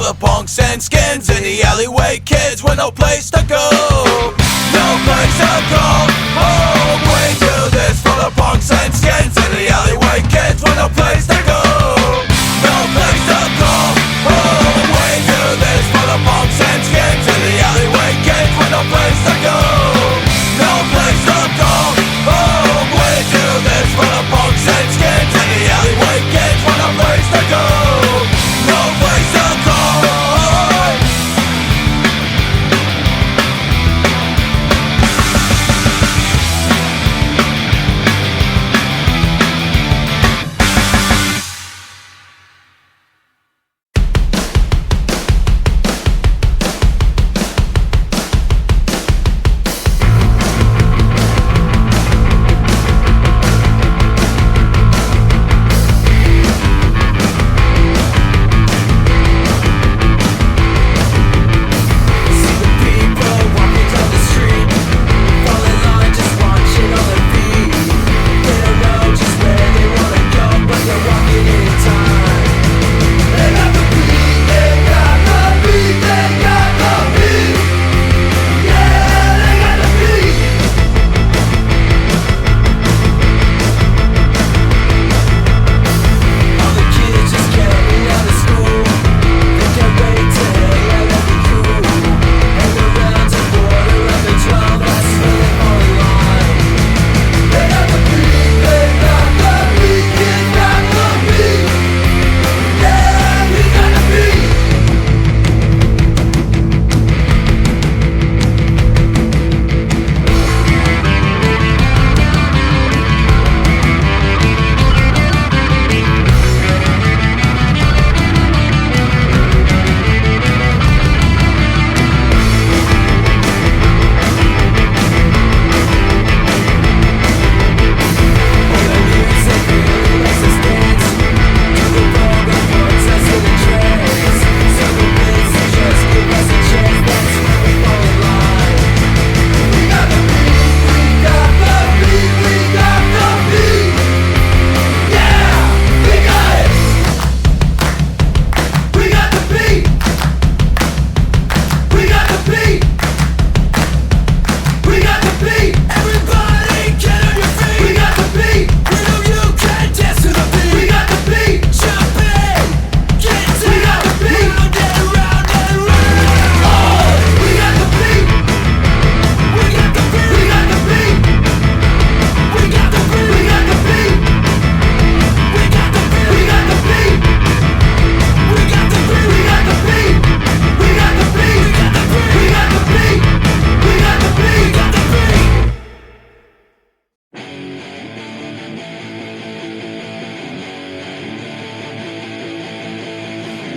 of punks and skins in the alleyway, kids with no place to go. No place to call home. We do this for the punks and skins in the alleyway, kids with no place to go. No place to call home. We do this for the punks and skins in the alleyway, kids with no place to go. No place to call home. We do this for the punks and skins in the alleyway, kids with no place to go. No place to call home.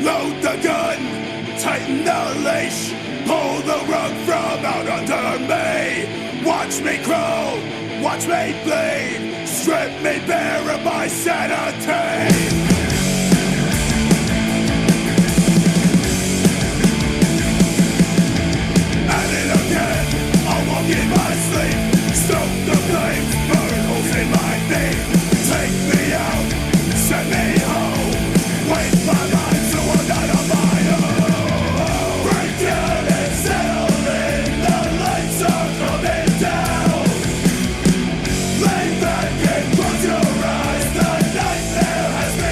Load the gun, tighten the leash, pull the rug from out under me. Watch me crawl, watch me bleed, strip me bare of my sanity. I'll walk in my sleep, stoke the flames, burn holes in my feet. Take me out, send me home, wake my mind so I'm not on my own. Break down and settle in, the lights are coming down. Lay back and close your eyes, the nightmare has been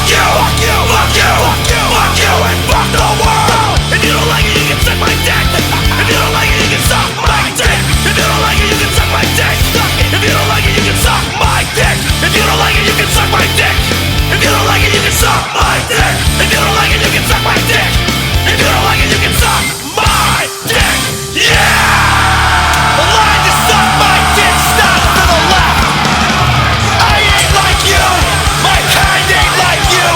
Fuck you, fuck you, fuck you, fuck you, fuck you, and fuck the world. If you don't like it, you can suck my dick. If you don't like it, you can suck my dick. If you don't like it, you can suck my dick. If you don't like it, you can suck my dick. If you don't like it, you can suck my dick. If you don't like it, you can suck my dick. If you don't like it, you can suck my dick. If you don't like it, you can suck my dick. Yeah! The line to suck my dick stops to the left. I ain't like you. My kind ain't like you.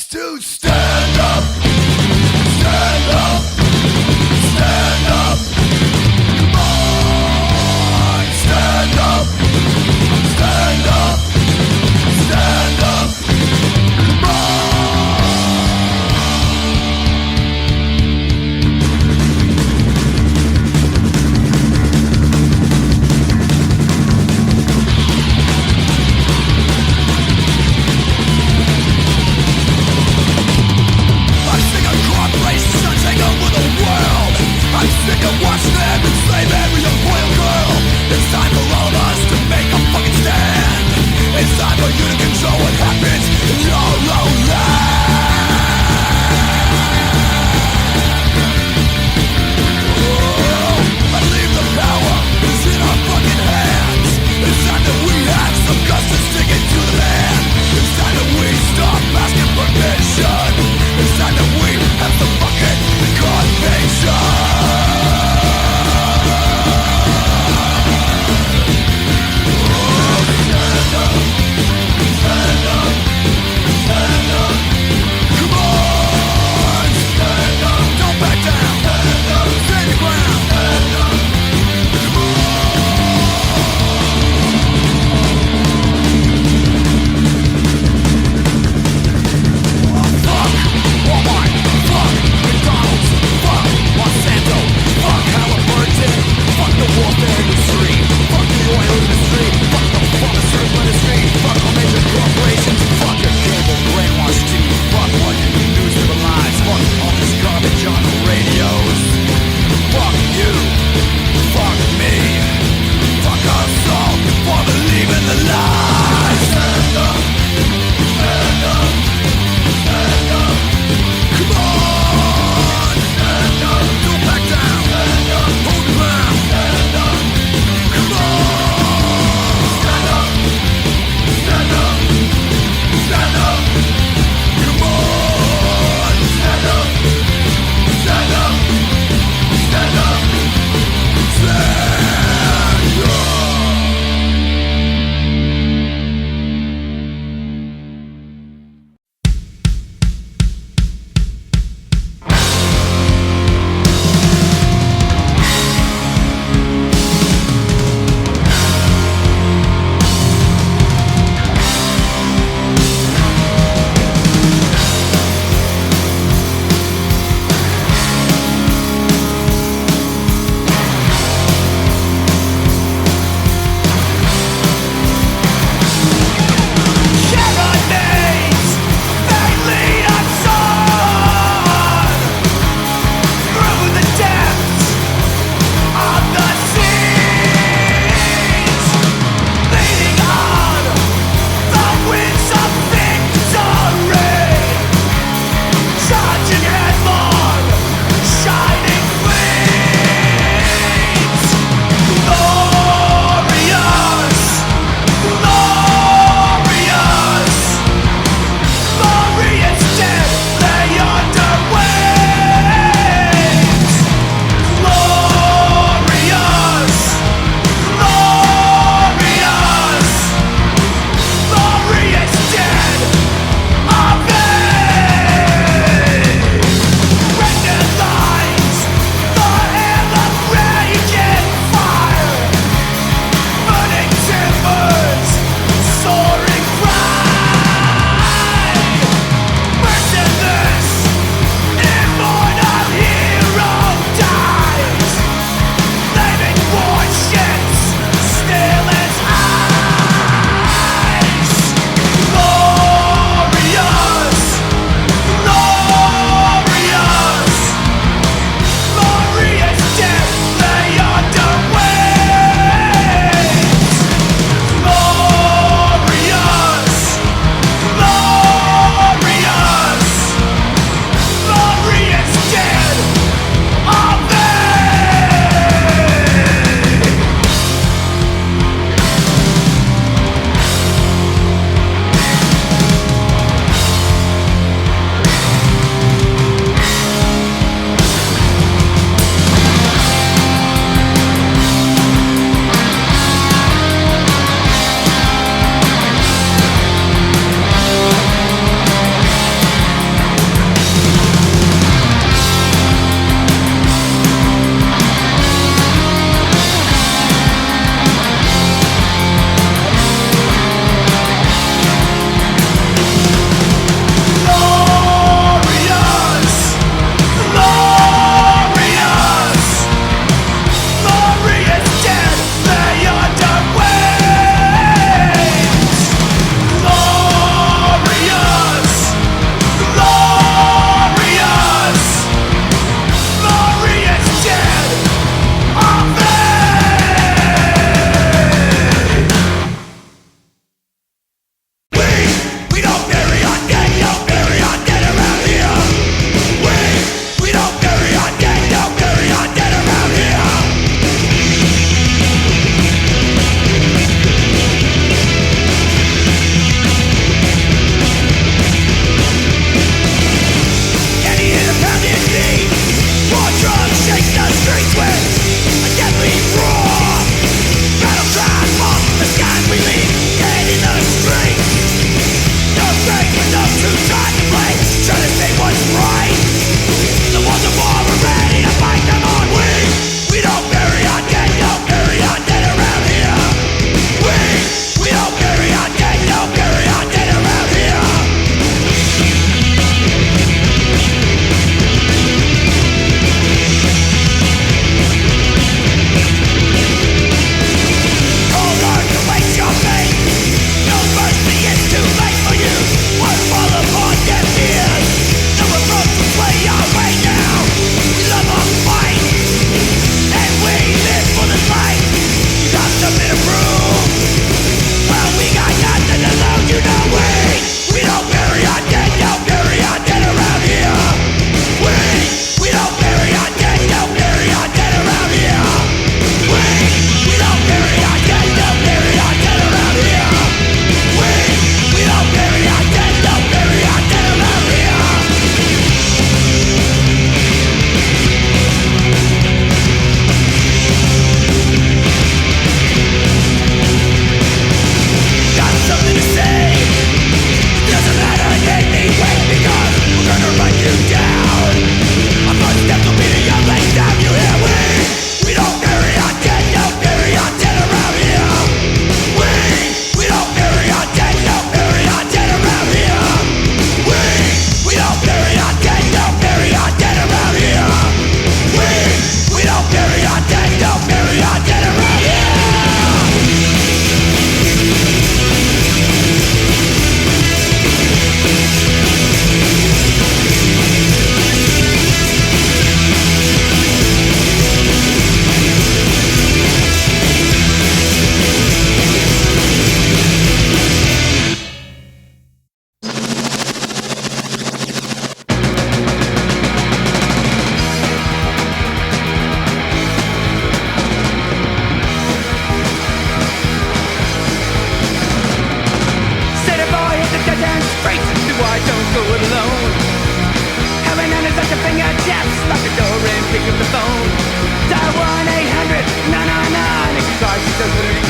to stand up, stand up, stand up. Come on, stand up, stand up, stand up. Come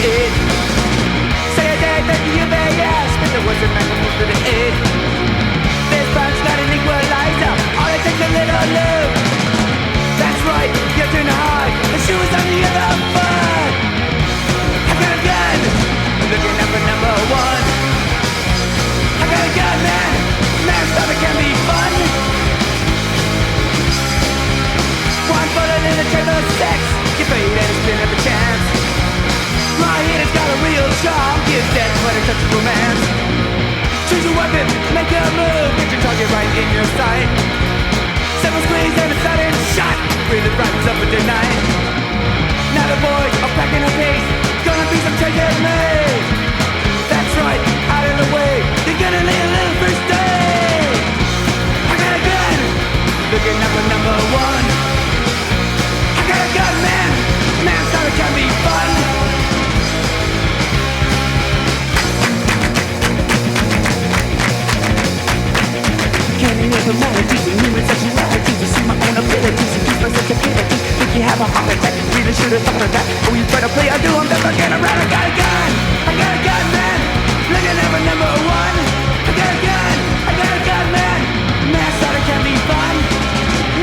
it. Say a day, thank you, yes, but there wasn't meant to move to the it. This band's not an equalizer, all it takes a little loop. That's right, you're too hard, the shoe is on the other foot. I got a gun, looking up for number one. I got a gun, man, man, stuff it can be fun. One bullet in the chamber of sex, you fade and spin up a chance. My hit has got a real charm, give death but a touch of romance. Choose a weapon, make a move, get your target right in your sight. Several squeeze and a sudden shot, really brightens up with the night. Now the boys are packing a pace, gonna be some taking made. That's right, out of the way, you're gonna need a little first aid. I got a gun, looking up for number one. I got a gun, man, man, so it can be fun. Can't live a melodies and human sexuality to see my own abilities and keep my sensitivity. Think you have a heart attack, really should have thought of that. Oh, you better play, I do, I'm never getting around. I got a gun, man, looking at my number one. I got a gun, man, man, thought it can be fun.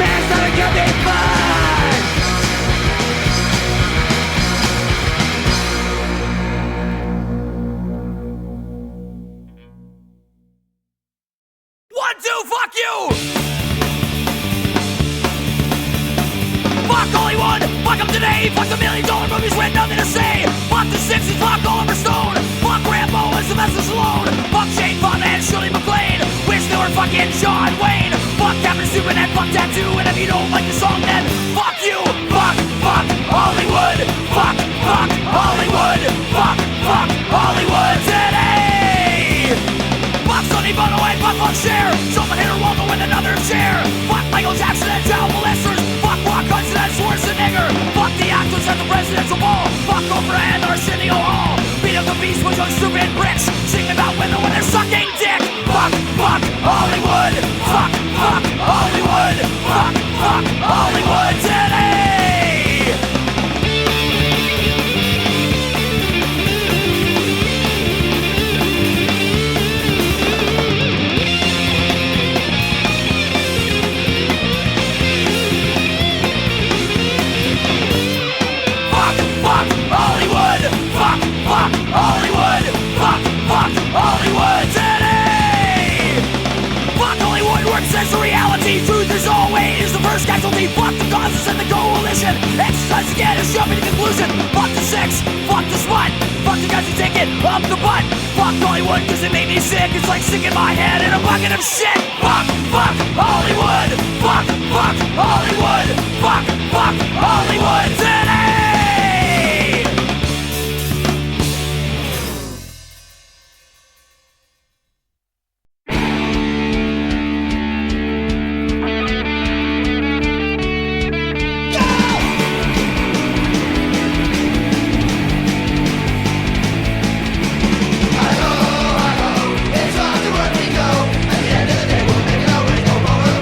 Man, thought it can be fun. Fuck you! Fuck Hollywood! Fuck them today! Fuck the $1 million movies with nothing to say! Fuck the 60s! Fuck Oliver Stone! Fuck Rambo and Sylvester Stallone! Fuck Shane Fonda and Shirley MacLaine! Wish they were fucking John Wayne! Fuck Captain Stupid and fuck Tattoo! And if you don't like the song then fuck you! Fuck Hollywood! Fuck Hollywood! Fuck Hollywood today! Fuck Sonny Bono and fuck Cher! Someone hit her wall with another chair! Fuck Michael Jackson and child molesters! Fuck Rock Hudson and Schwarzenegger! Fuck the actors at the presidential ball! Fuck Oprah and Arsenio Hall! Beat up the beast with those stupid bricks! Sing about women when they're sucking dick! Fuck Hollywood! Fuck Hollywood! Fuck Hollywood today! Hollywood! Fuck Hollywood today! Fuck Hollywood works as a reality. Truth is always the first casualty. Fuck the causes and the coalition. Exercise again is jumping to conclusion. Fuck the sex, fuck the smut. Fuck the guys who take it up the butt. Fuck Hollywood cause it made me sick. It's like sticking my head in a bucket of shit. Fuck Hollywood! Fuck Hollywood! Fuck Hollywood today! It's on to where we go. At the end of the day, we'll make it always go forward.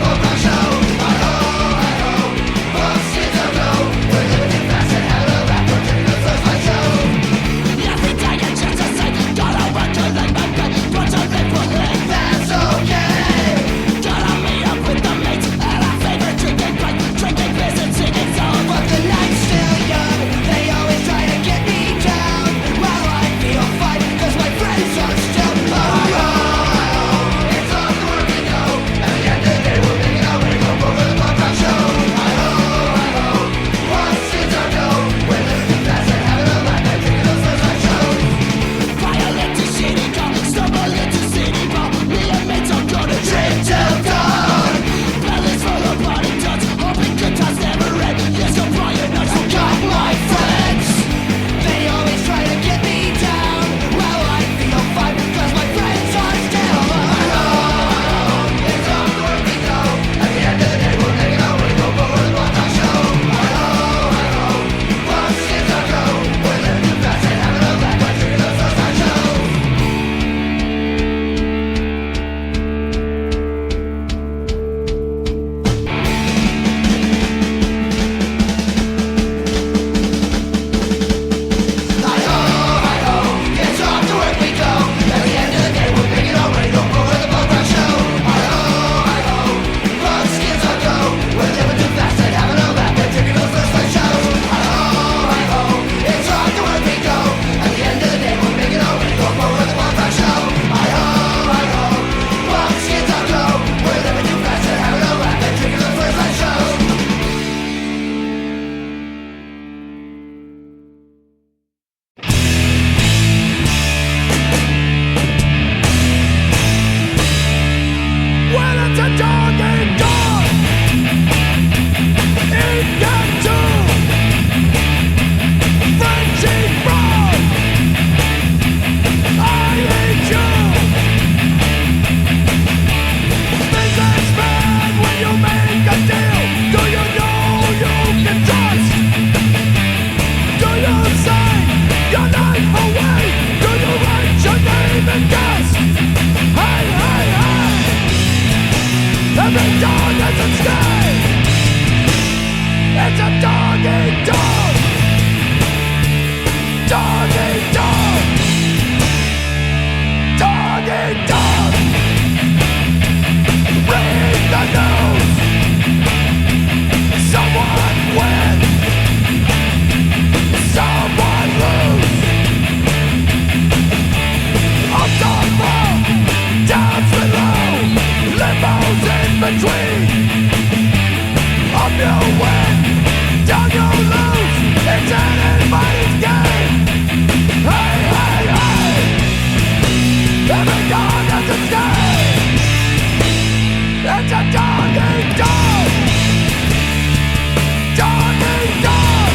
Every dog has its day. It's a dog eat dog. Dog eat dog. Dog eat dog. Read the news. Someone wins. Someone lose. Up top up, down below, limos in between. Up you win, down you lose. It's anybody's game. Hey, hey, hey. Every dog has its day. It's a dog eat dog. Dog eat dog.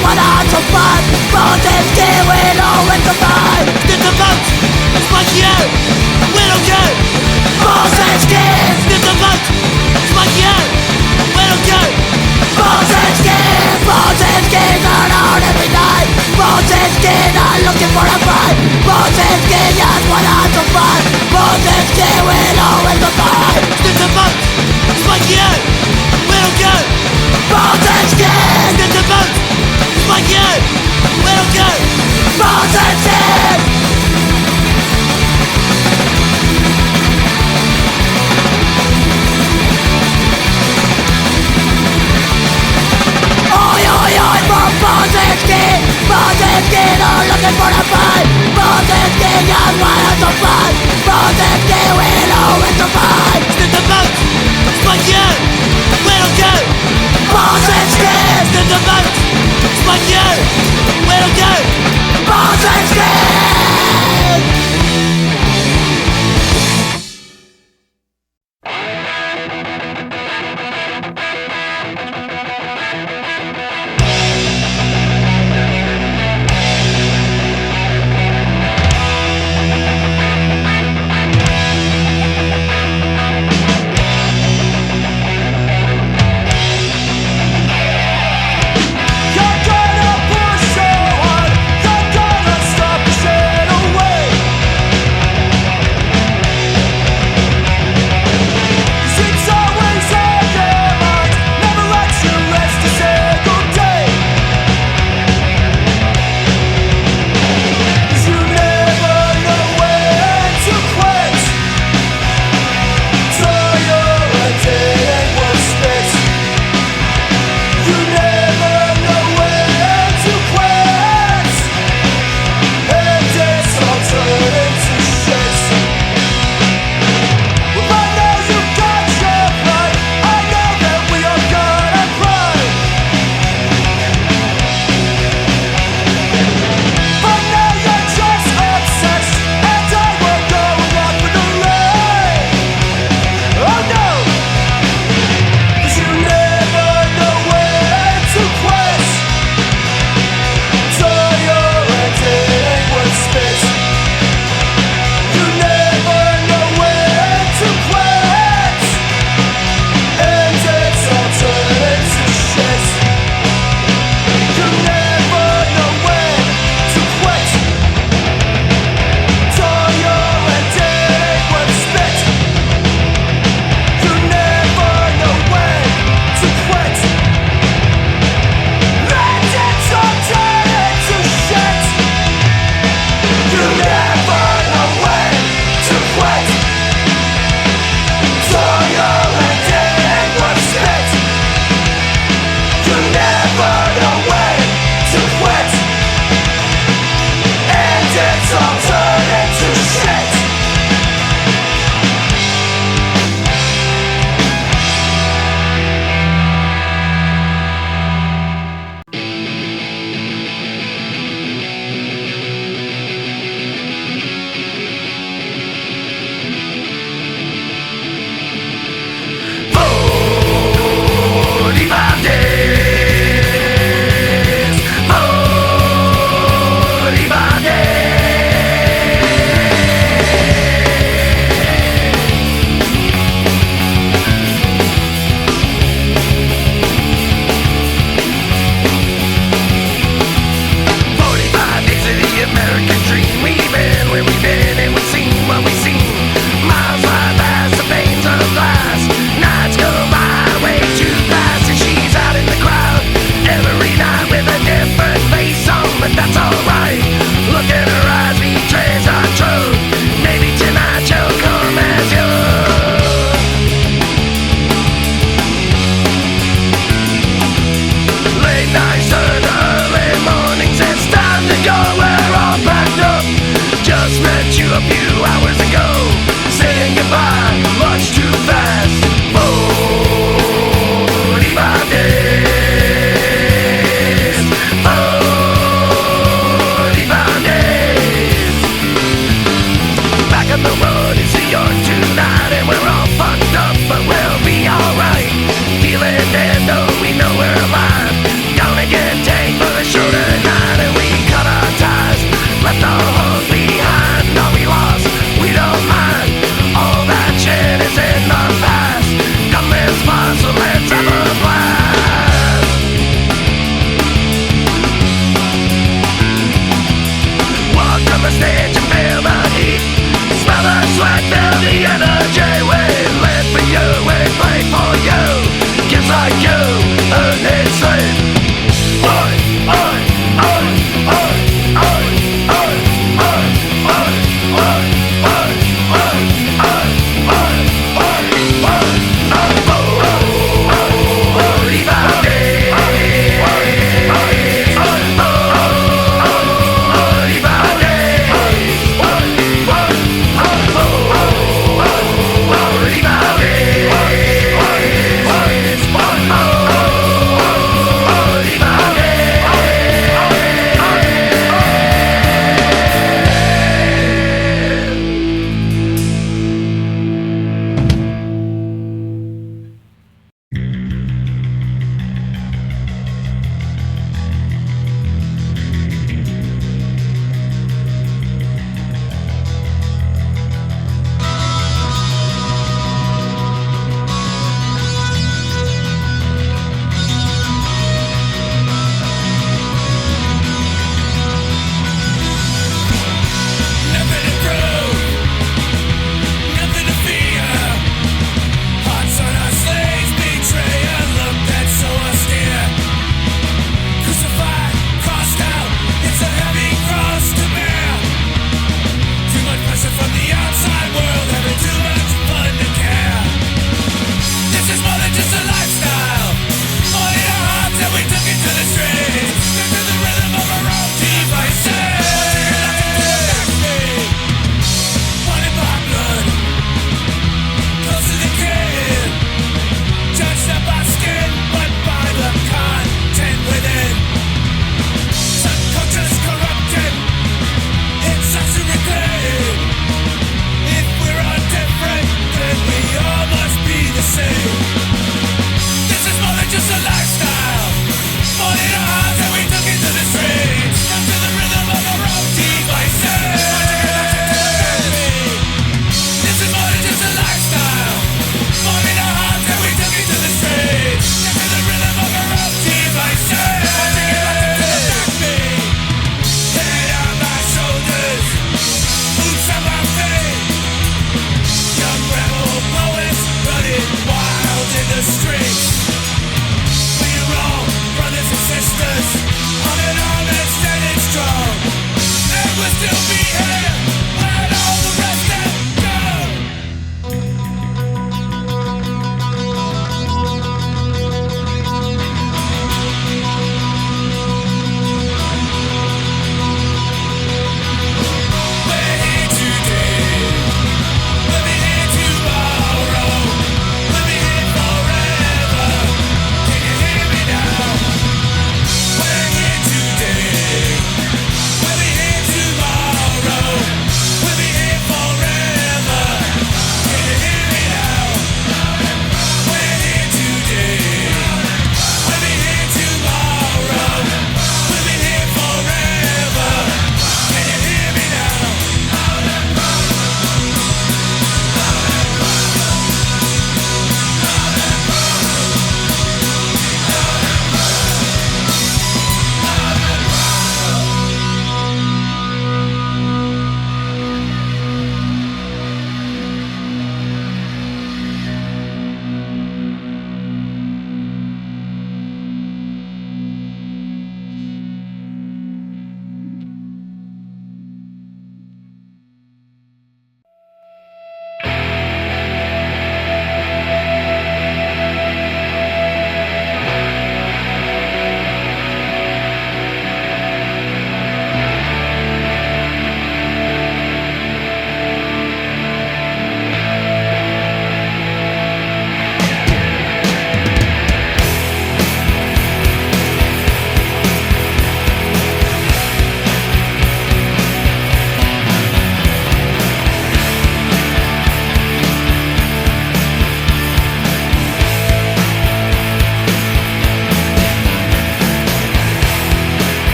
what I survive. Politics here, we know when to fight. Sniff the vote, spiky out, we don't care. Fatskins, Sniff the vote, spiky out, we don't care. Fatskins are out every night. Fatskins are looking for a fight. Fatskins, yes, what I survive. Fatskins, we know when to fight. Sniff the vote, spiky out, we don't care. Fatskins, Sniff the vote, spiky out, we don't care. Fatskins. Fatskins are looking for a fight. Fatskins, yes, what I survive. Fatskins, we know when to fight. Sniff the vote, spiky out, we don't care. Fatskins, Sniff the vote, spiky out, we don't care. Fatskins.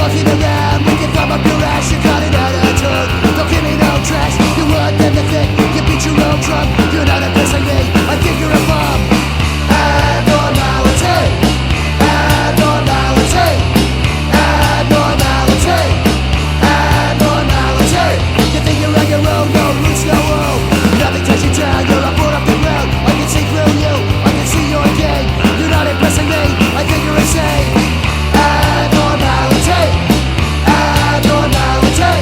walking around with your thumb up your ass, you got an attitude. Don't give me no trash, you would never think you beat your own drum. You're not a person me, I think you're a bum. Abnormality, abnormality, abnormality, abnormality. You think you're on your own, no roots, no home. Nothing takes you down, you're a board up the road. I can see through you, I can see your game. You're not impressing me, I think you're insane. Abnormality, abnormality,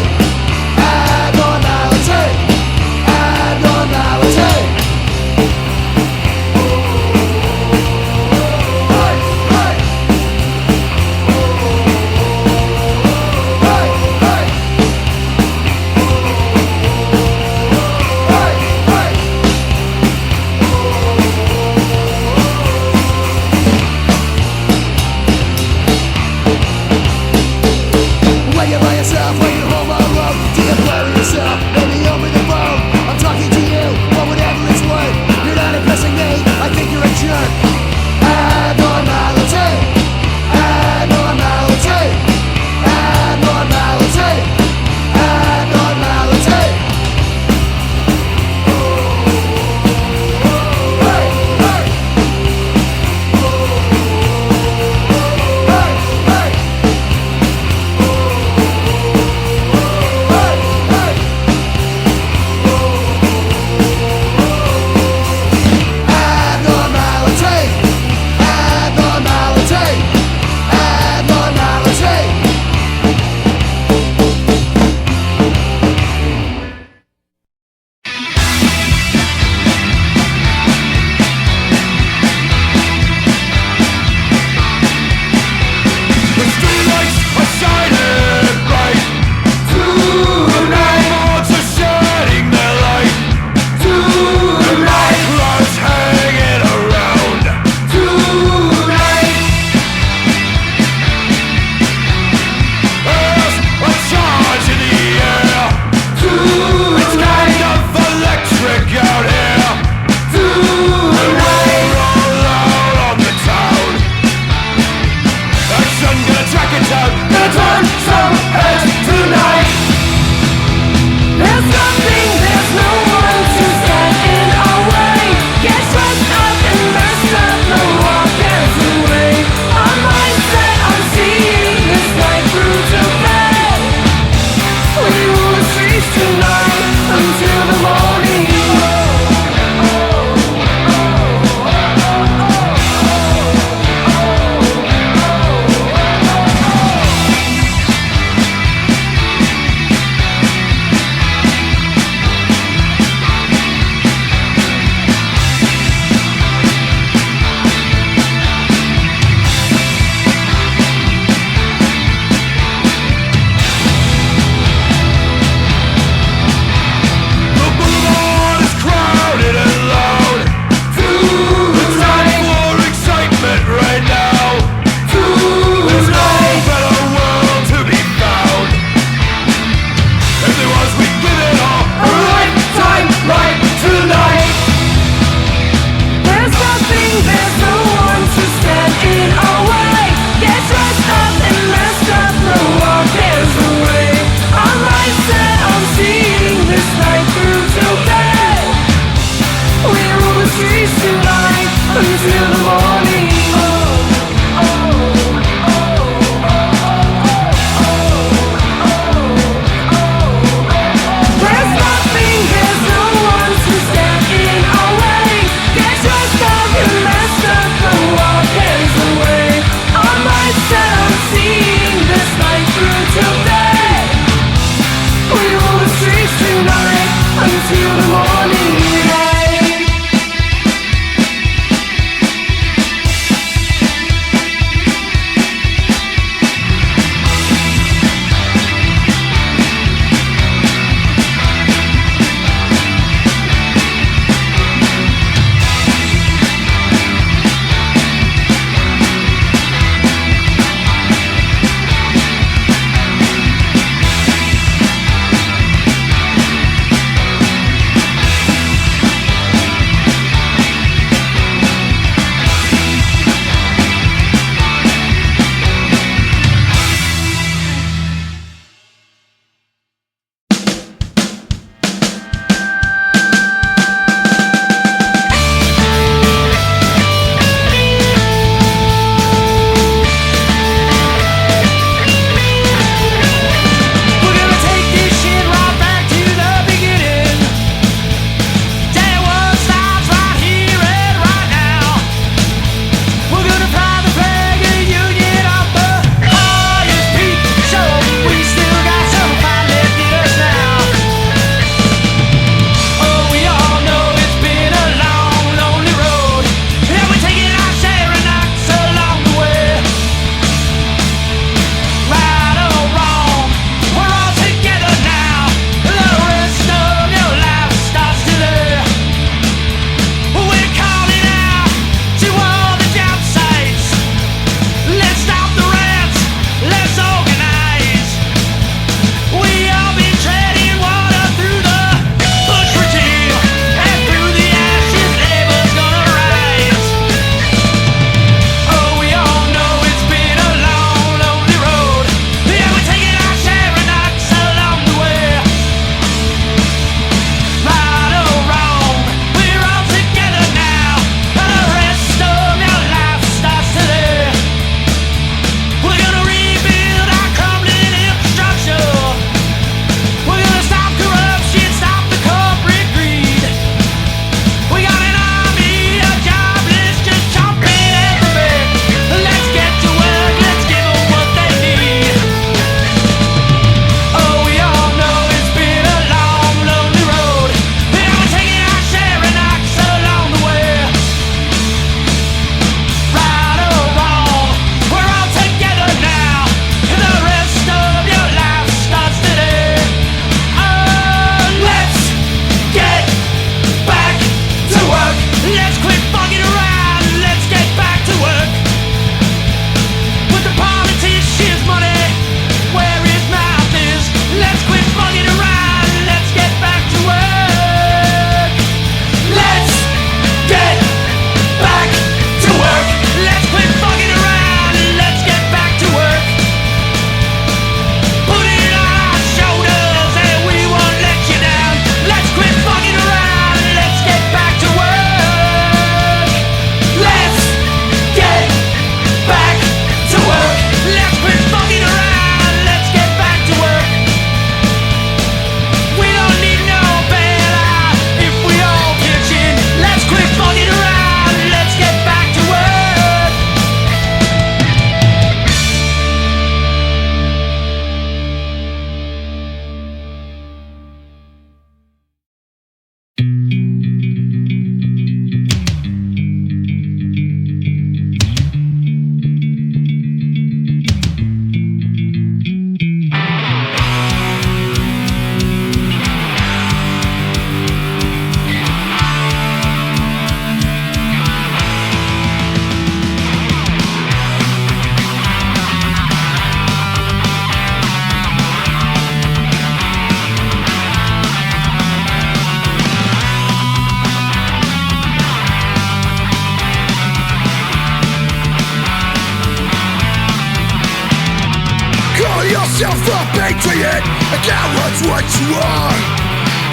yourself a patriot, a coward's what you are.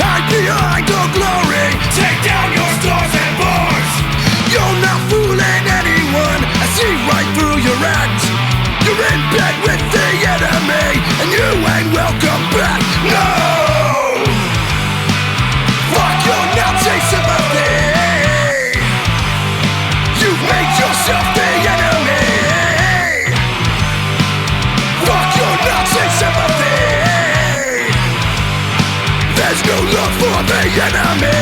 Hide behind the glory, take down your stars and bars. You're not fooling anyone, I see right through your act. You're in bed with the enemy, and you ain't welcome back, no! Fuck your Nazi sympathy. You've made yourself the enemy. Fuck your Nazi sympathy. There's no love for the enemy.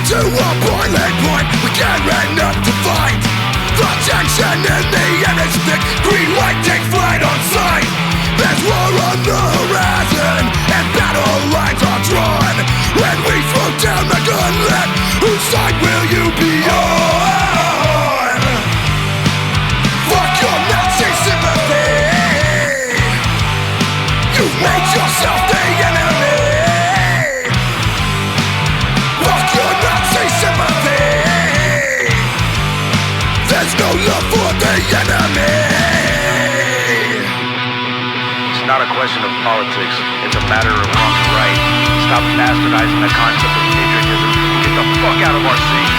To a boiling point, we can't end up to fight. The tension in the air is thick, green light take flight on sight. There's war on the horizon, and battle lines are drawn. When we throw down the gauntlet, whose side will you be on? Fuck your Nazi sympathy. You've made yourself the enemy. There's no love for the enemy. It's not a question of politics, it's a matter of wrong and right. Stop bastardizing the concept of patriotism and get the fuck out of our scene.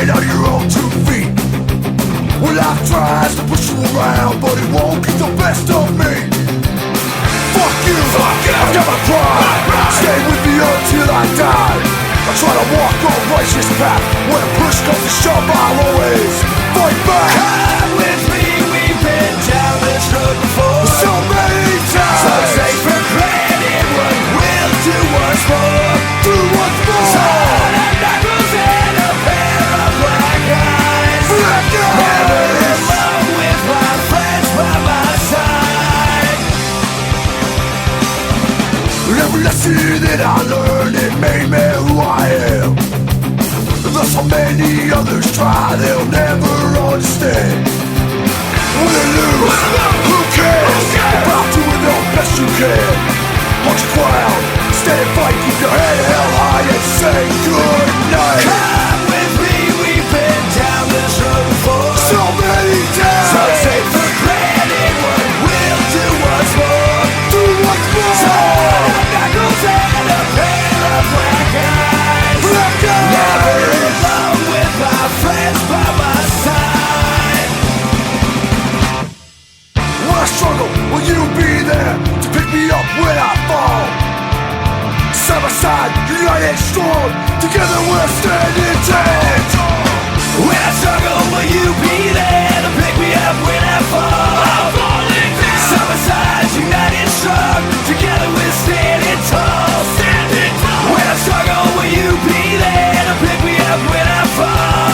stand on your own 2 feet. When life tries to push you around, but it won't get the best of me. Fuck you, I've got my pride. Stay with me until I die. I try to walk a righteous path. When a push comes to shove, I'll always fight back. Come with me, we've been down this road before. So many times. Some take for granted what we'll do once more. Do once more. Solid knuckles and a pair of black eyes. Black eyes. Never alone with my friends by my side. Every lesson that I learned, it made me who I am. Though so many others try, they'll never understand. Win or lose, who cares? About doing the best you can. Watch your crowd, stand and fight, keep your head held high and say good night. Come with me, we've been down this road before. So many times. Some take for granted what we'll do once more. Do once more. Solid knuckles and a pair of black eyes. Black eyes. Never alone with my friends by my side. When I struggle, will you be there to pick me up when I fall? Side by side, united strong, together we're standing tall. When I struggle, will you be there to pick me up when I fall? I'm falling down. Side by side, united strong, together we're standing tall. Standing tall. When I struggle, will you be there to pick me up when I fall?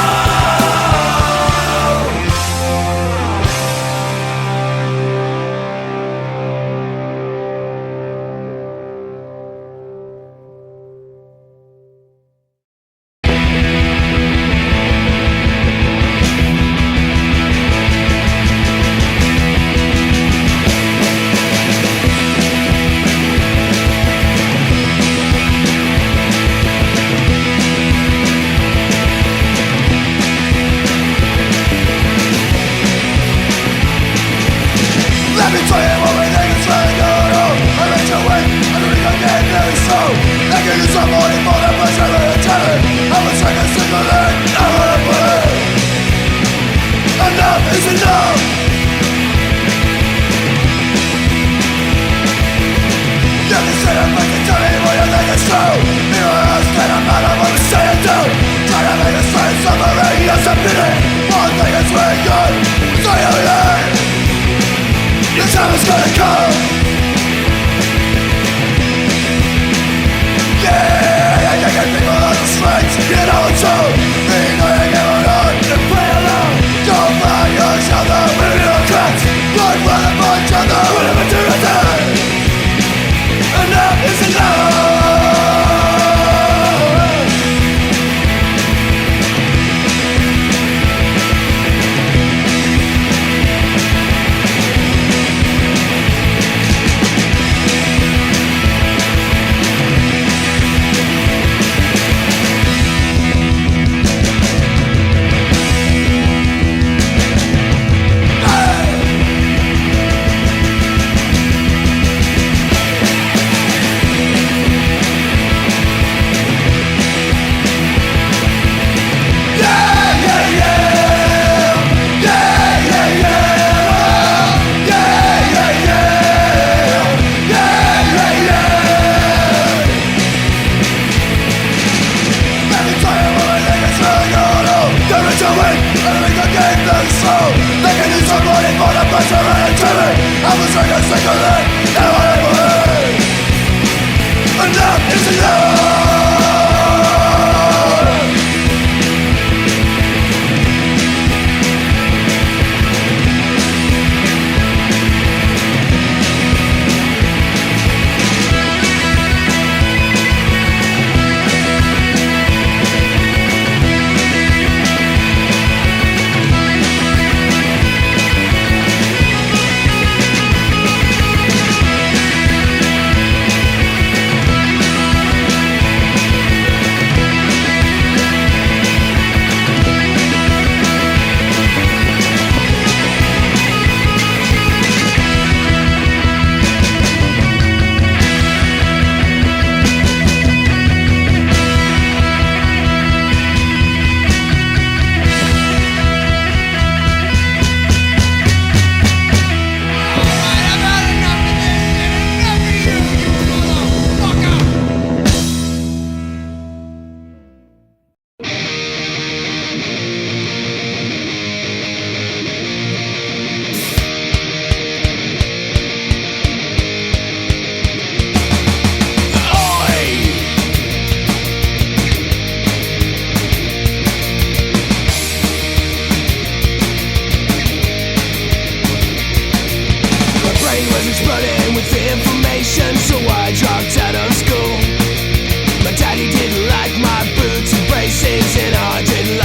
Let me tell you everything is really going on. I made your way, I don't think I'm getting very slow. I give you some money for the pressure of the telling. I was trying to single leg, I wanna play. Enough is enough. You can say I'm fucking tell me what you think is true. You understand I'm not what I'm saying too. Try to make a sign summary, you're submitting. One thing is really good, so you learn. The time is gonna come. Yeah, I can people on the streets. You know it's true. You know you get one on and play alone. Don't find yourself the women of cuts. Run for each other, whatever do you think? Enough is enough.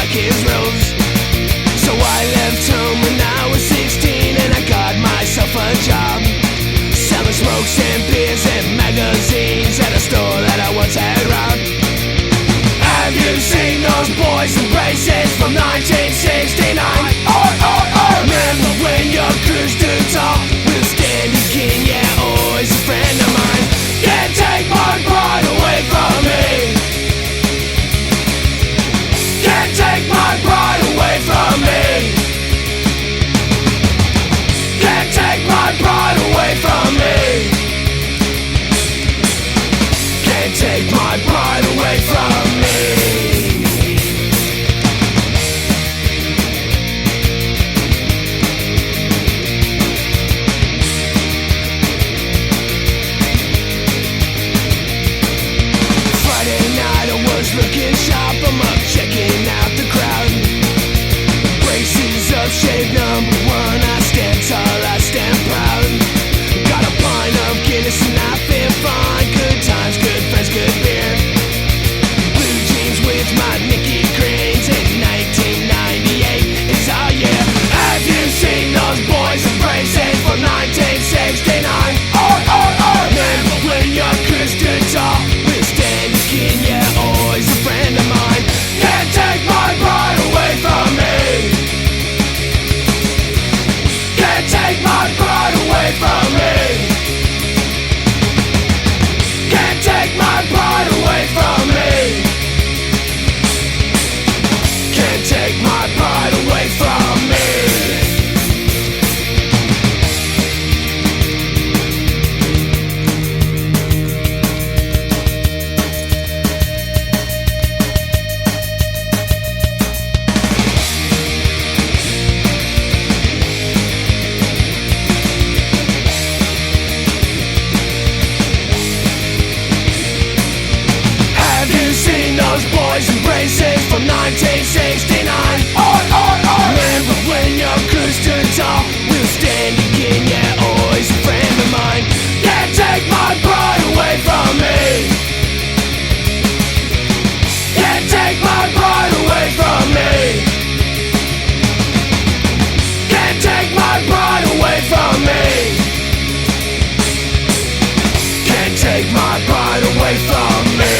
like his rules. So I left home when I was 16 and I got myself a job, selling smokes and beers and magazines at a store that I once had robbed. Have you seen those boys in braces from 1969? Remember when your crew stood tall? We'll stand again, yeah, always a friend of mine. Can't take my pride away from me. Can't take my pride away from me. Can't take my pride away from me. Can't take my pride away from me. Looking sharp, I'm up checking out the crowd. Braces up, shade number one. I stand tall, I stand proud. Got a pint of Guinness and I feel fine. Good times, good friends, good beer. Blue jeans with my Nicky Cranes in 1998 is our year. Have you seen those boys in braces from 1969? Remember when your crew stood tall? We'll stand again, yeah, always a friend of mine. Can't take my pride away from me. Can't take my pride away from me. Can't take my pride away from me. Can't take my pride away from me. Boys in braces from 1969. Remember when your crew stood tall? We'll stand again, yeah, always a friend of mine. Can't take my pride away from me. Can't take my pride away from me. Can't take my pride away from me. Can't take my pride away from me.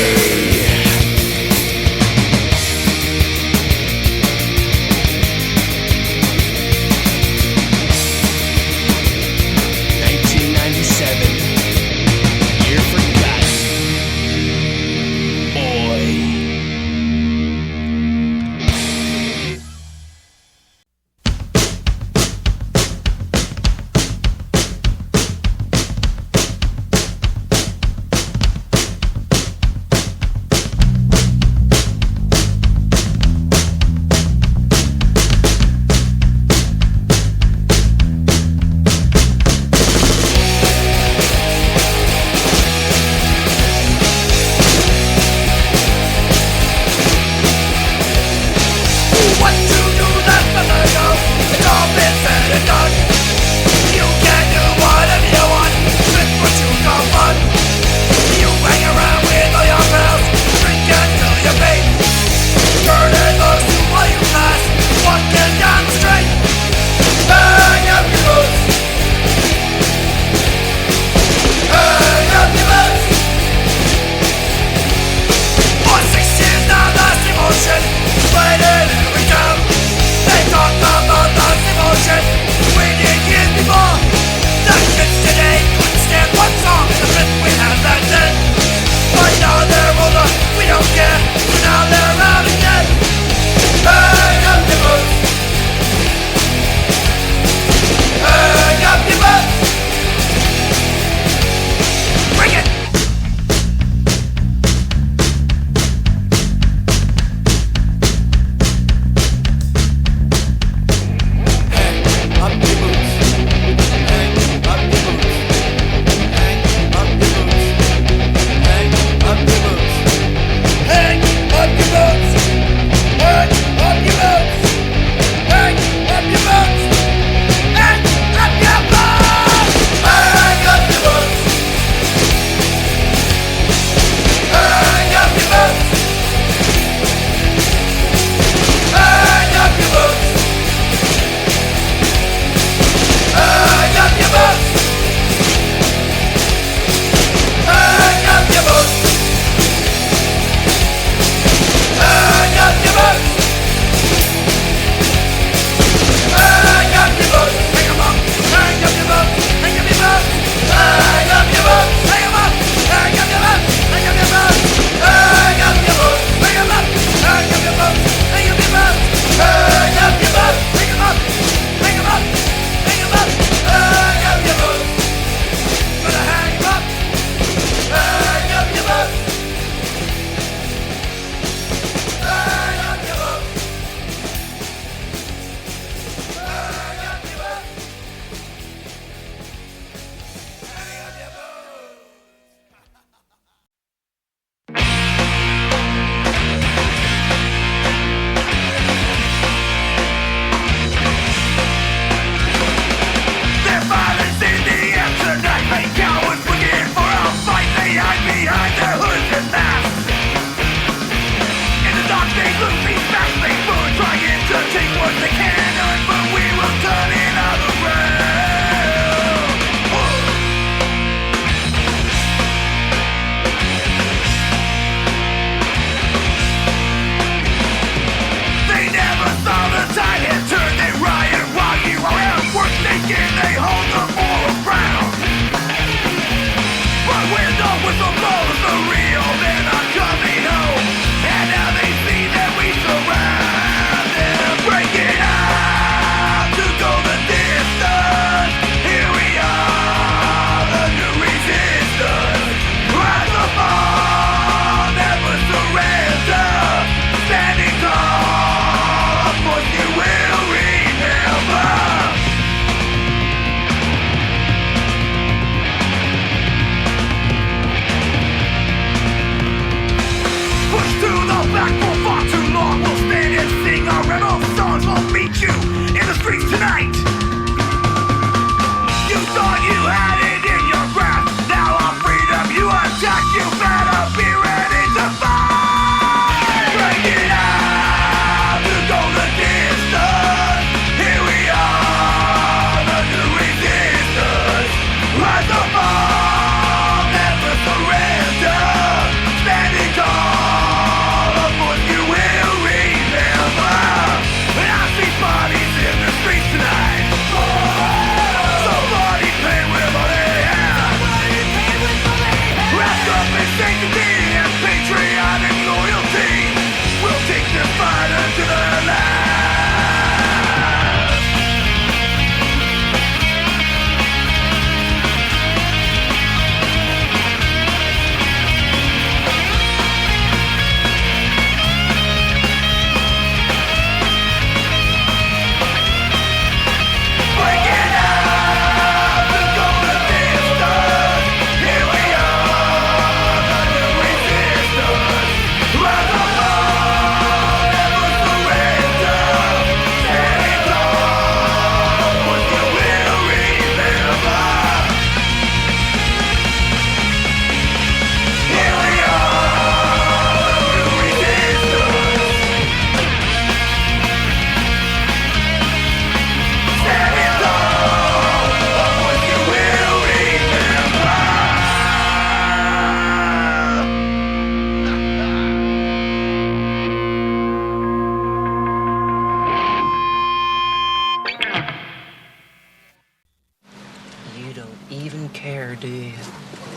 do you?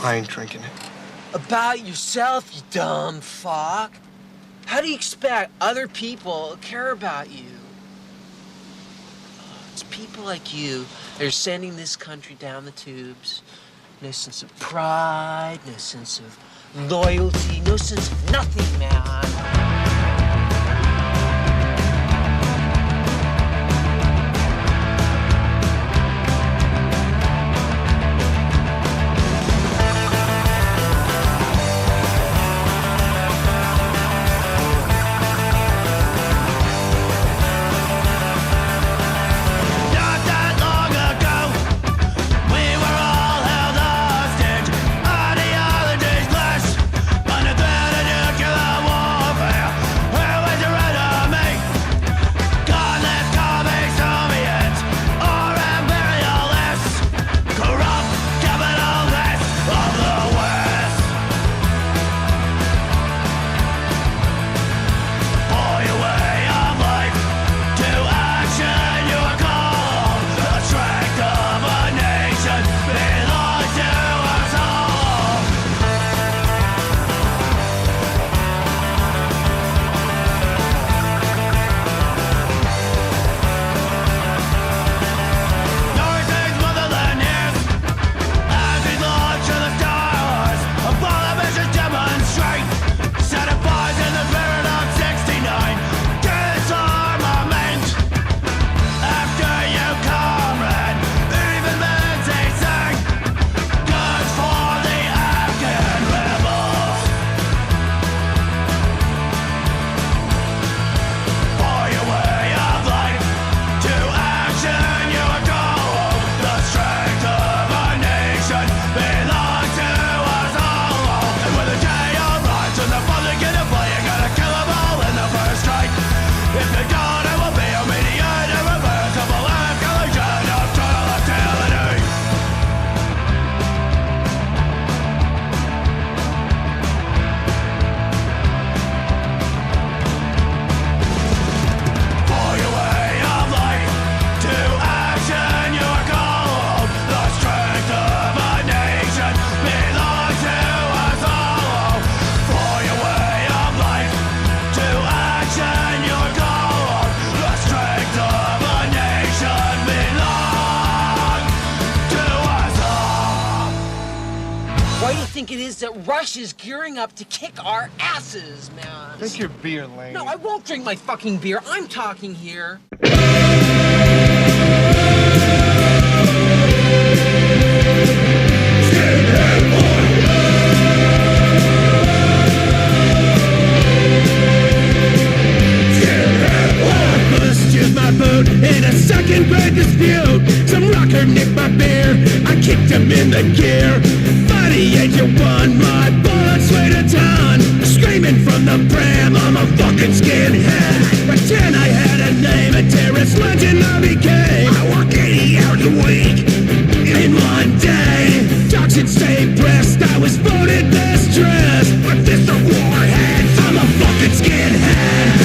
I ain't drinking it. About yourself, you dumb fuck. How do you expect other people to care about you? It's people like you that are sending this country down the tubes. No sense of pride, no sense of loyalty, no sense of nothing, man. That Russia's gearing up to kick our asses, man. Drink your beer, Lane. No, I won't drink my fucking beer. I'm talking here. My boot in a second grade dispute. Some rocker nicked my beer. I kicked him in the gear. Funny age of one, my bullets weighed a ton. Screaming from the pram, I'm a fucking skinhead. Back then I had a name, a terrorist legend I became. I work 80 hours a week in one day. Dogs should stay pressed, I was voted best dressed. My fists are warheads, I'm a fucking skinhead.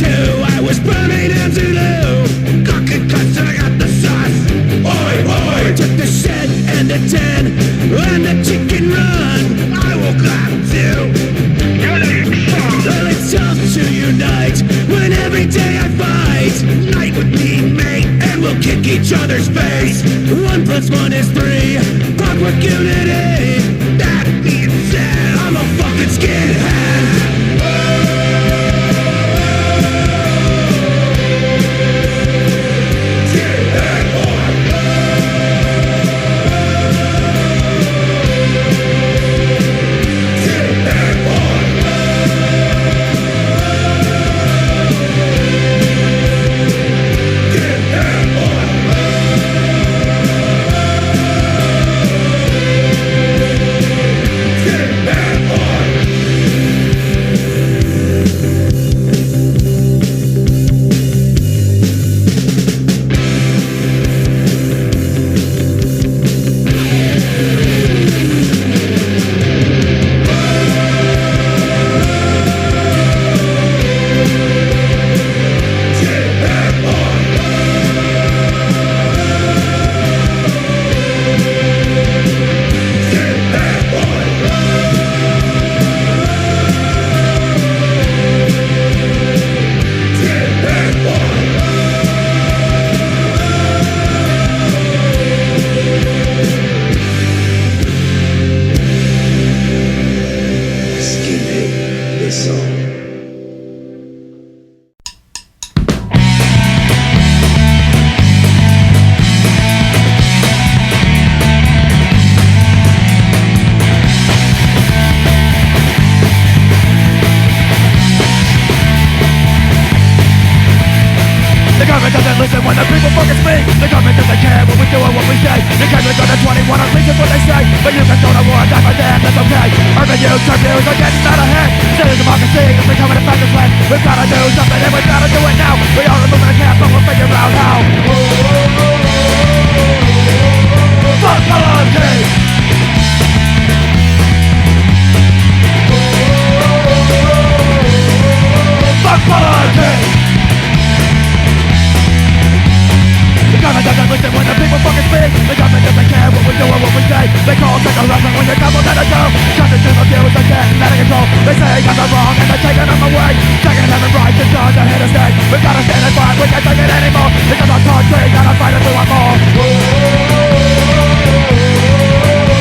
I was Birmingham Zulu. Cock and cuts and I got the sauce. Oi, oi. Took the shed and the 10 and the chicken run. I will clap too. Well, it's tough to unite when every day I fight. Night with me, mate, and we'll kick each other's face. 1 + 1 is 3. Clockwork unity. That being said, I'm a fucking skinhead. government doesn't listen when the people fucking speak. The government doesn't care what we do or what we say. You can't really go to 21 at least is what they say. But you can go to war and die for them, that's okay. Urban youth, term views are getting out of hand. Citizen democracy is becoming a factor's land. We've gotta do something and we've gotta do it now. We are removing the cap but we'll figure out how. Fuck politics! Fuck politics! The government doesn't listen when the people fucking speak. The government doesn't care what we do or what we say. They call us harassment when you're double that go. Countries of views are getting out of control. They say guns are wrong and they're taking them away. Taking them rights and guns are here to stay. We've gotta stand and fight, we can't take it anymore. Because our country gotta fight if we want more.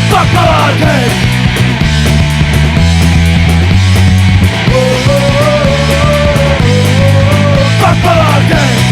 Fuck politics! Fuck politics!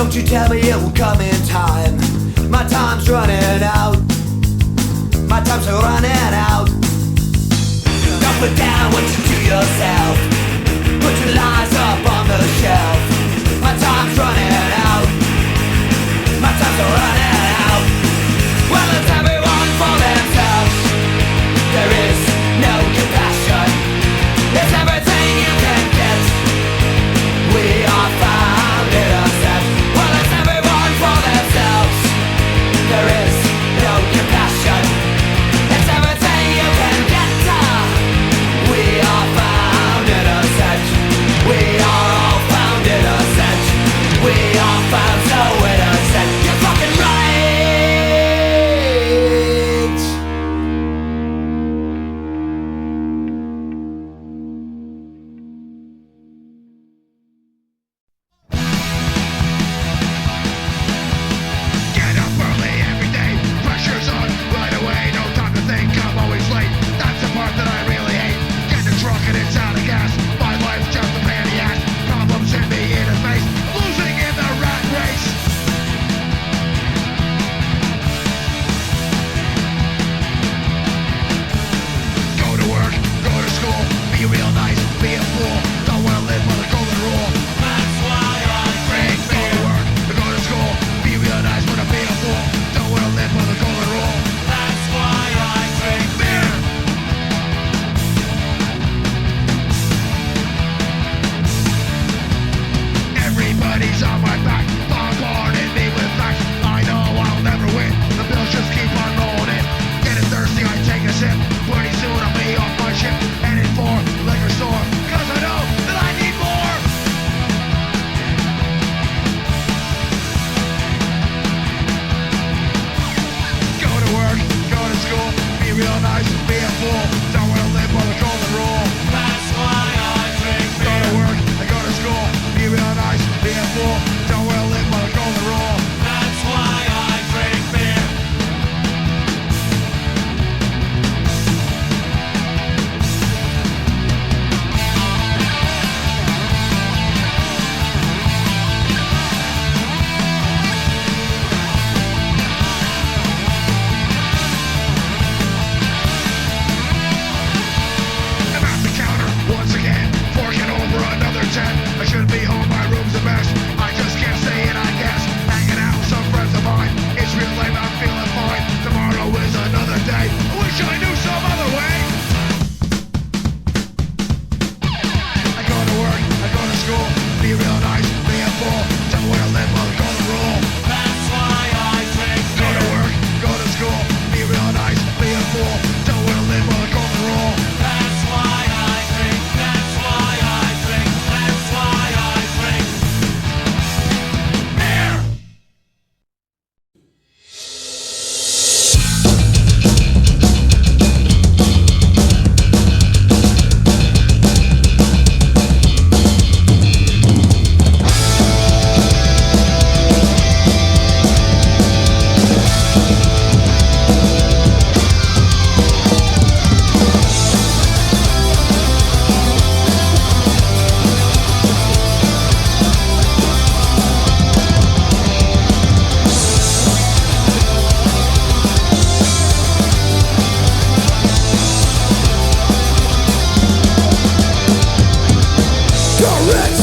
Don't you tell me it will come in time. My time's running out. My time's running out. Don't put down what you do yourself. Put your lies up on the shelf. My time's running out. My time's running out. Well, it's everyone for themselves. There is no compassion. It's everything you can get. We are found innocent. Well, it's everyone for themselves. There is no compassion. It's everything you can get. We are found innocent. We are all found innocent. We are found so innocent. You're fucking right. Get up early every day, pressure's on right away, no time to think, I'm always late. That's the part that I really hate. Getting drunk and it's out of gas. My life's just a pain in the ass. Problems hit me in the face, losing in the rat race. Go to work, go to school, be real nice, be a fool. Don't wanna live by the golden rule. That's why I drink beer. Go to work, go to school, be real nice, wanna be a fool. Don't wanna live by the golden rule. That's why I drink beer. Everybody's on my back, bombarding me with facts. I know I'll never win, the bills just keep on rolling in. Getting thirsty, I take a sip. Pretty soon I'll be off my ship, headed for liquor store, cause I know that I need more. Go to work, go to school, be real nice, be a fool. Don't wanna live by the golden rule. That's why I drink beer. Go to work, I go to school, be real nice, be a fool. Don't wanna live by the golden rule. That's why I drink beer. I'm at the counter once again, forking over another 10. I should be home, my room's a mess. I just can't stay in, I guess. Hanging out with some friends of mine. It's real lame, I'm feeling fine. Tomorrow is another day. I wish I knew some other way. I go to work, I go to school, be real nice, be a fool. Don't wanna live by the golden rule. That's why I drink beer. Go to work, go to school, be real nice, be a fool. Don't wanna live by the golden rule. That's why I drink, that's why I drink, that's why I drink beer. Correct,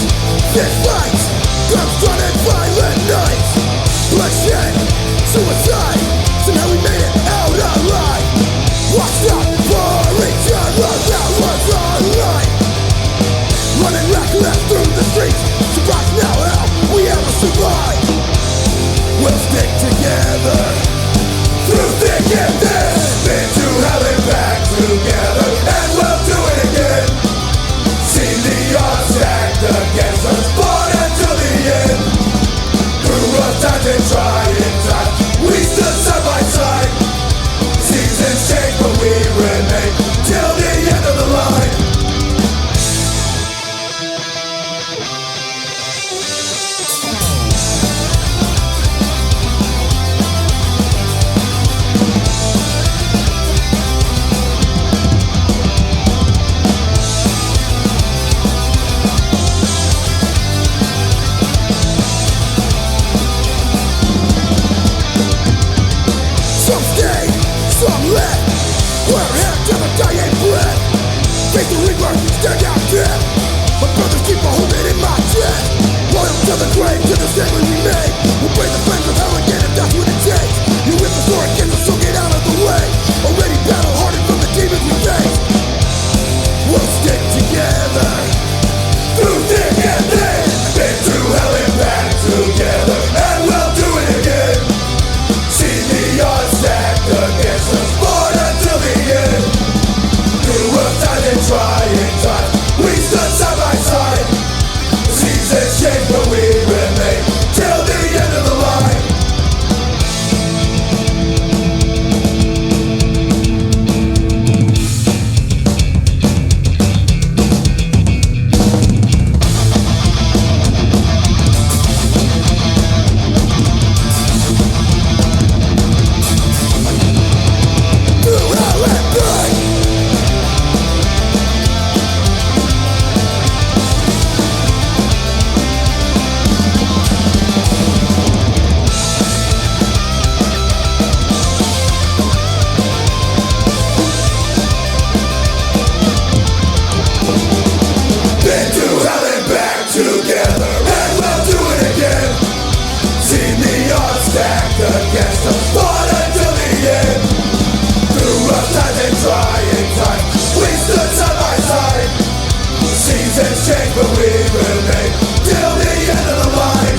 fist fights, guns drawn and violent nights. Bloodshed, suicide, somehow we made it out alive. Watched out for each other, that was our life. Running reckless through the streets, surprised now how we ever survive. We'll stick together, through thick and thin. Been to hell and back together, and we'll do it again. Seen the odds stacked against us, fought until the end. Through rough times and trying times, we stood side by side. Seasons change, but we remain till the end of the line. to the family we made. We'll break the flames of hell again if that's what it takes. You rip the sword against us, so get out of the way. Already battle hardened from the demons we face. We'll stick together through thick and thin. Been through hell and back together, and we'll do it again. See the odds stacked against us, fought until the end. Through rough times and trying times, we stood side by side. Seasons change, but we remain till the end of the line. Through hell and back. Been through hell and back together, and we'll do it again. See the odds stacked against us, fought until the end. Through rough times and trying times, we stood side by side. Seasons change, but we remain till the end of the line.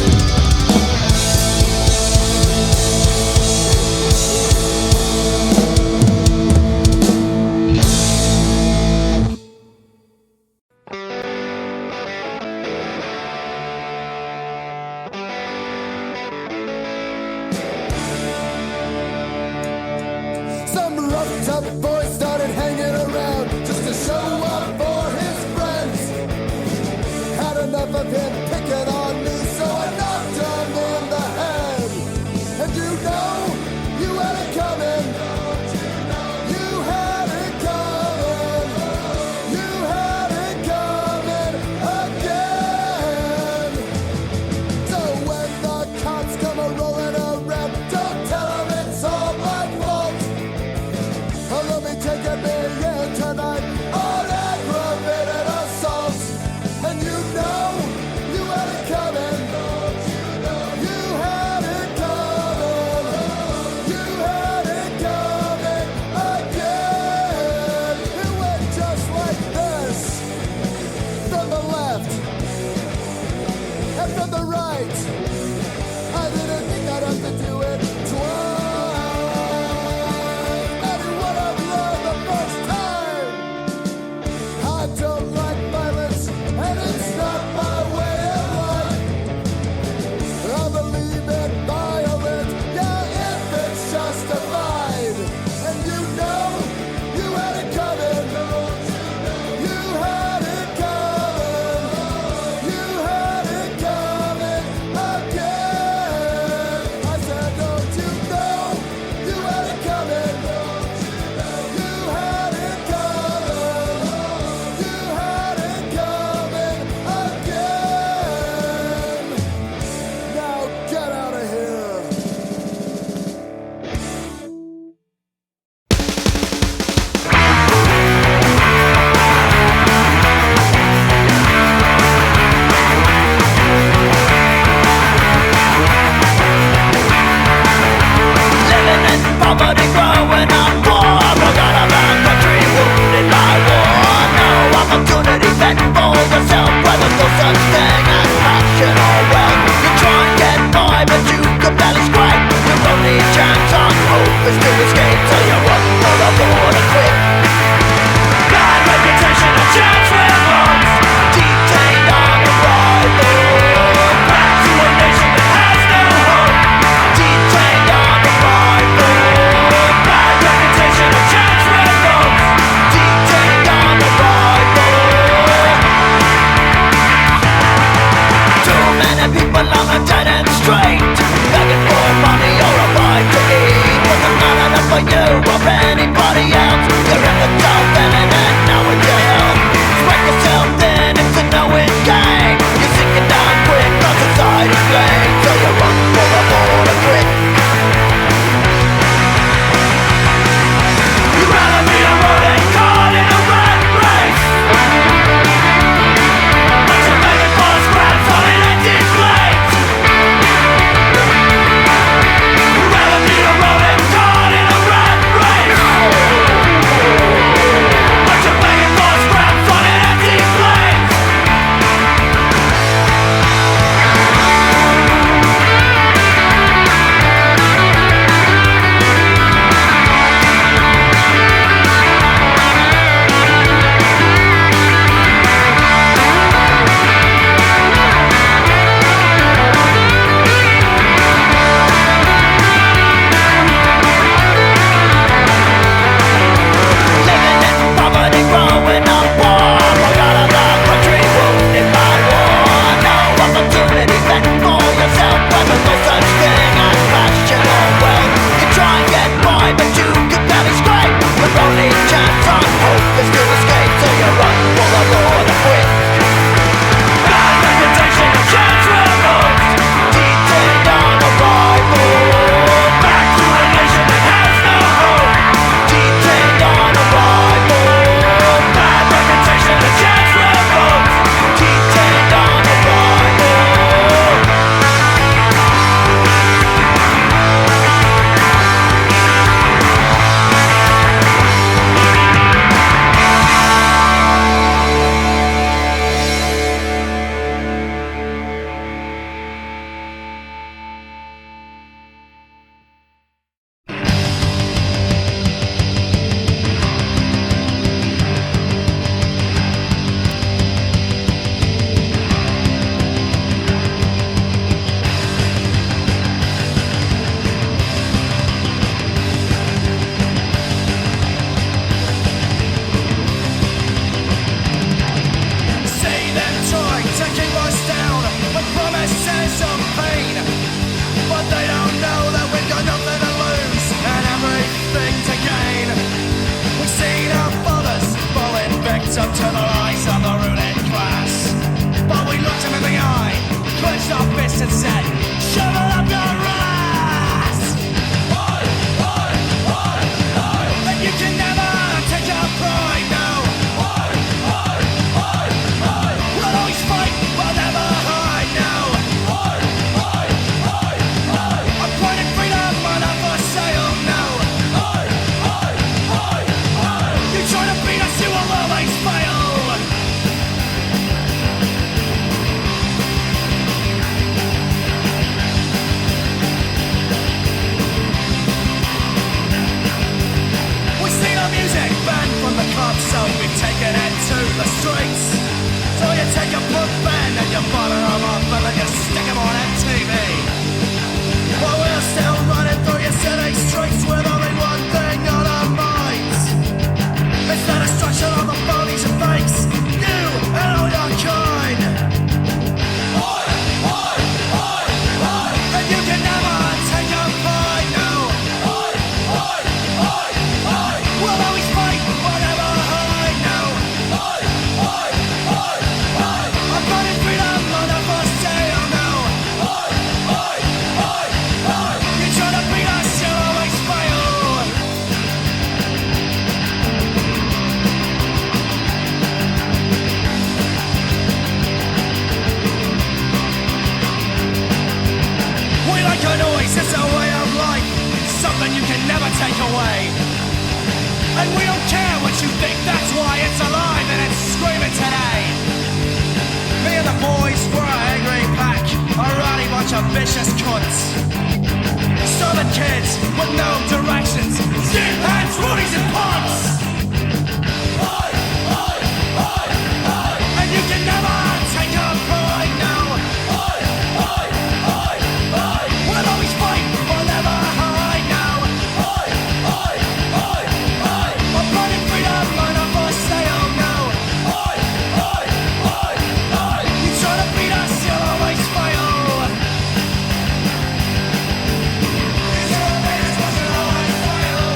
take away. And we don't care what you think, that's why it's alive and it's screaming today. Me and the boys were an angry pack, a rowdy bunch of vicious cunts. Stubborn kids with no directions, skinheads, roadies and punks. And you can never take a pride now. We'll always fight, we'll never hide now. We're running freedom, none of us stay now. You try to beat us, you'll always fail. You try to beat us, but you'll always fail.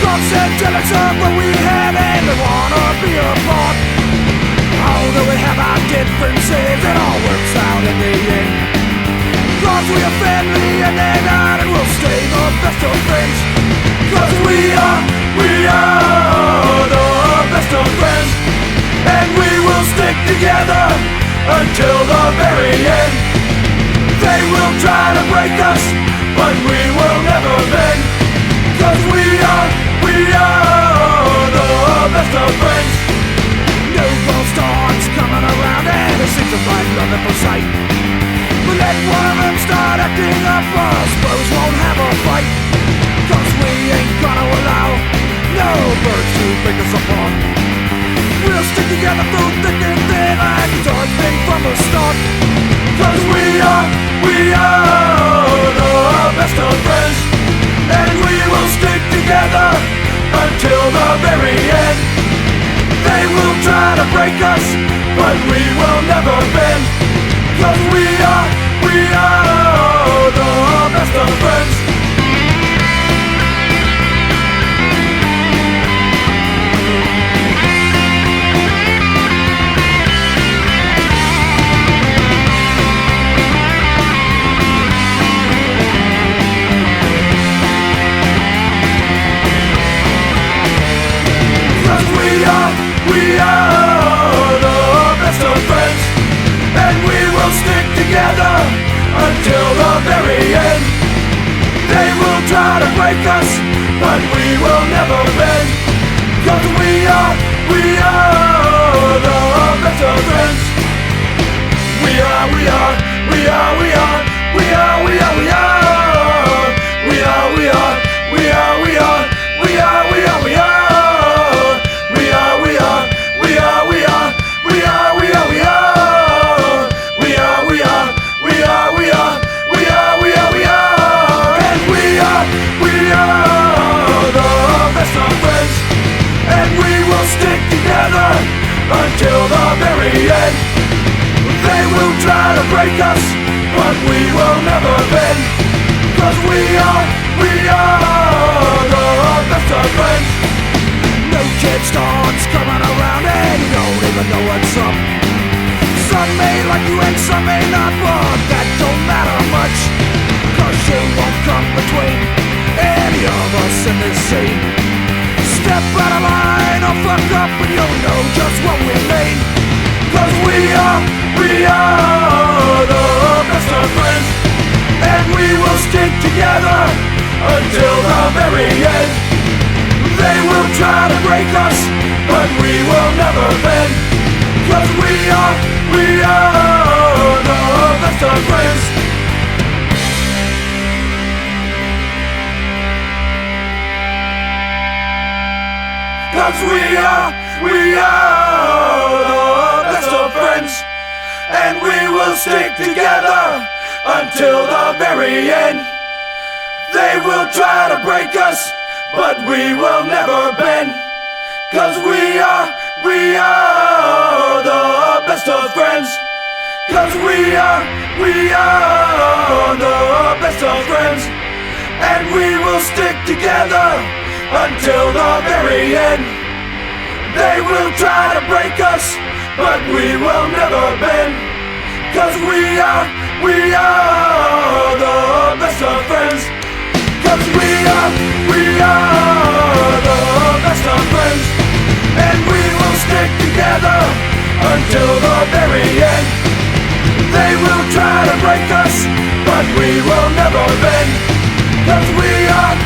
Thoughts and jealous of what we have and they wanna be apart. Although we have our differences, it all works out in the end. Cause we are family and they're not, and we'll stay the best of friends. Cause we are the best of friends. And we will stick together until the very end. They will try to break us, but we will never bend. Cause we are the best of friends. New world starts coming around and it seems to find nothing for sight. But let one of them start acting up, us bros won't have a fight. Cause we ain't gonna allow no birds to break us apart. We'll stick together through thick and thin like it's always been from the start. Cause we are the best of friends. And we will stick together until the very end. They will try to break us, but we will never bend. Cause we are the best of friends. We are the best of friends. And we will stick together until the very end. They will try to break us, but we will never bend. Cause we are the best of friends. We are until the very end. They will try to break us, but we will never bend. Cause we are the best of friends. New kid starts coming around and you don't even know what's up. Some may like you and some may not, but that don't matter much. Cause you won't come between any of us in this scene. Step out of line or fuck up and you'll know just what we mean. Cause we are the best of friends. And we will stick together until the very end. They will try to break us, but we will never bend. Cause we are the best of friends. Cause we are the best of friends. And we will stick together until the very end. They will try to break us, but we will never bend. Cause we are the best of friends. Cause we are the best of friends. And we will stick together until the very end. They will try to break us, but we will never bend. Cause we are the best of friends. Cause we are the best of friends. And we will stick together until the very end. They will try to break us, but we will never bend. Cause we are